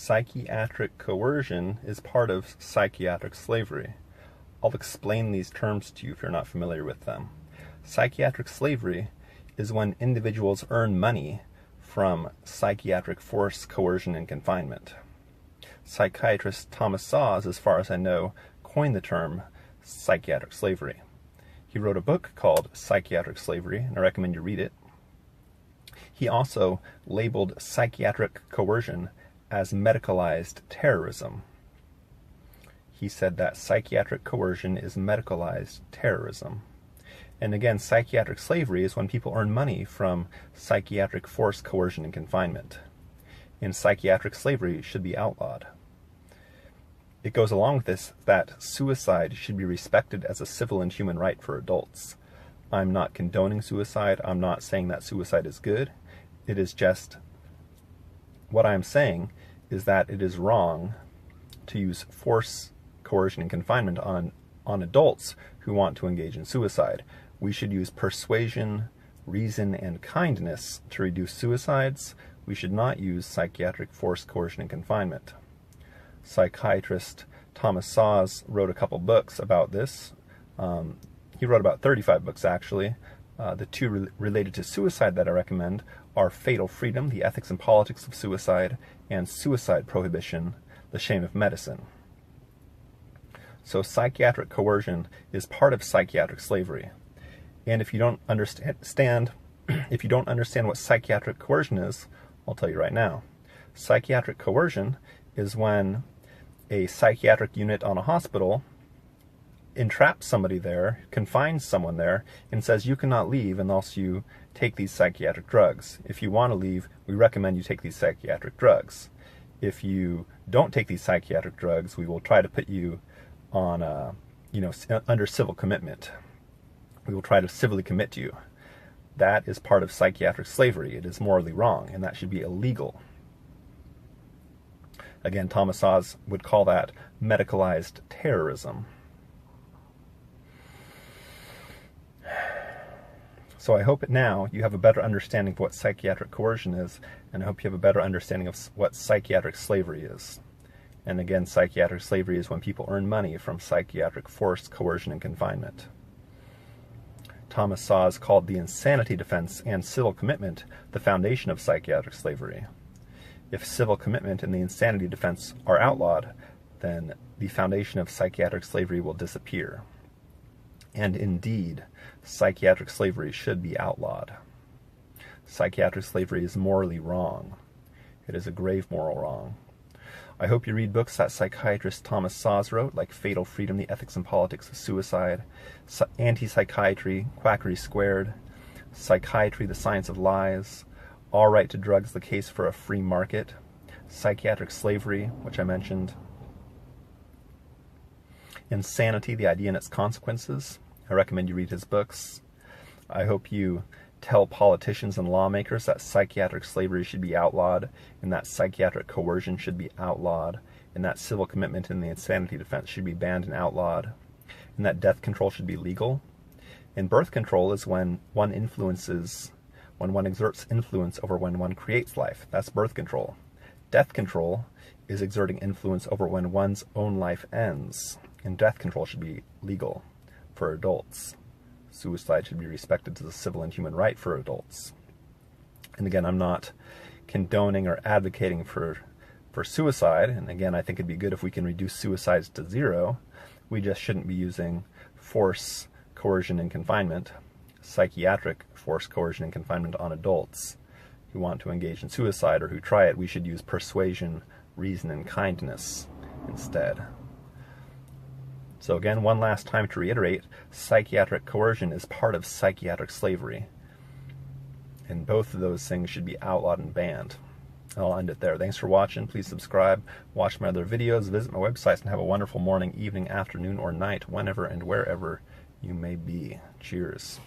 Psychiatric coercion is part of psychiatric slavery. I'll explain these terms to you if you're not familiar with them. Psychiatric slavery is when individuals earn money from psychiatric force, coercion, and confinement. Psychiatrist Thomas Szasz, as far as I know, coined the term psychiatric slavery. He wrote a book called Psychiatric Slavery, and I recommend you read it. He also labeled psychiatric coercion as medicalized terrorism. He said that psychiatric coercion is medicalized terrorism. And again, psychiatric slavery is when people earn money from psychiatric force, coercion, and confinement. And psychiatric slavery should be outlawed. It goes along with this that suicide should be respected as a civil and human right for adults. I'm not condoning suicide. I'm not saying that suicide is good. It is just, what I'm saying is that it is wrong to use force, coercion, and confinement on adults who want to engage in suicide. We should use persuasion, reason, and kindness to reduce suicides. We should not use psychiatric force, coercion, and confinement. Psychiatrist Thomas Szasz wrote a couple books about this. He wrote about 35 books, actually. The two related to suicide that I recommend are Fatal Freedom, The Ethics and Politics of Suicide, and Suicide Prohibition, The Shame of Medicine. So psychiatric coercion is part of psychiatric slavery. And if you don't understand what psychiatric coercion is, I'll tell you right now. Psychiatric coercion is when a psychiatric unit on a hospital entraps somebody there, confines someone there, and says you cannot leave unless you take these psychiatric drugs. If you want to leave, we recommend you take these psychiatric drugs. If you don't take these psychiatric drugs, we will try to put you on, under civil commitment. We will try to civilly commit you. That is part of psychiatric slavery. It is morally wrong, and that should be illegal. Again, Thomas Szasz would call that medicalized terrorism. So I hope now you have a better understanding of what psychiatric coercion is, and I hope you have a better understanding of what psychiatric slavery is. And again, psychiatric slavery is when people earn money from psychiatric force, coercion, and confinement. Thomas Szasz called the insanity defense and civil commitment the foundation of psychiatric slavery. If civil commitment and the insanity defense are outlawed, then the foundation of psychiatric slavery will disappear. And indeed, psychiatric slavery should be outlawed. Psychiatric slavery is morally wrong. It is a grave moral wrong. I hope you read books that psychiatrist Thomas Szasz wrote, like Fatal Freedom, The Ethics and Politics of Suicide, Anti-Psychiatry, Quackery Squared, Psychiatry, The Science of Lies, All Right to Drugs, The Case for a Free Market, Psychiatric Slavery, which I mentioned, Insanity, The Idea and Its Consequences. I recommend you read his books. I hope you tell politicians and lawmakers that psychiatric slavery should be outlawed, and that psychiatric coercion should be outlawed, and that civil commitment and the insanity defense should be banned and outlawed, and that death control should be legal. And birth control is when one exerts influence over when one creates life. That's birth control. Death control is exerting influence over when one's own life ends, and death control should be legal for adults. Suicide should be respected as a civil and human right for adults. And again, I'm not condoning or advocating for suicide. And again, I think it'd be good if we can reduce suicides to zero. We just shouldn't be using force, coercion, and confinement, psychiatric force, coercion, and confinement on adults who want to engage in suicide or who try it. We should use persuasion, reason, and kindness instead. So again, one last time to reiterate, psychiatric coercion is part of psychiatric slavery. And both of those things should be outlawed and banned. I'll end it there. Thanks for watching. Please subscribe, watch my other videos, visit my websites, and have a wonderful morning, evening, afternoon, or night, whenever and wherever you may be. Cheers.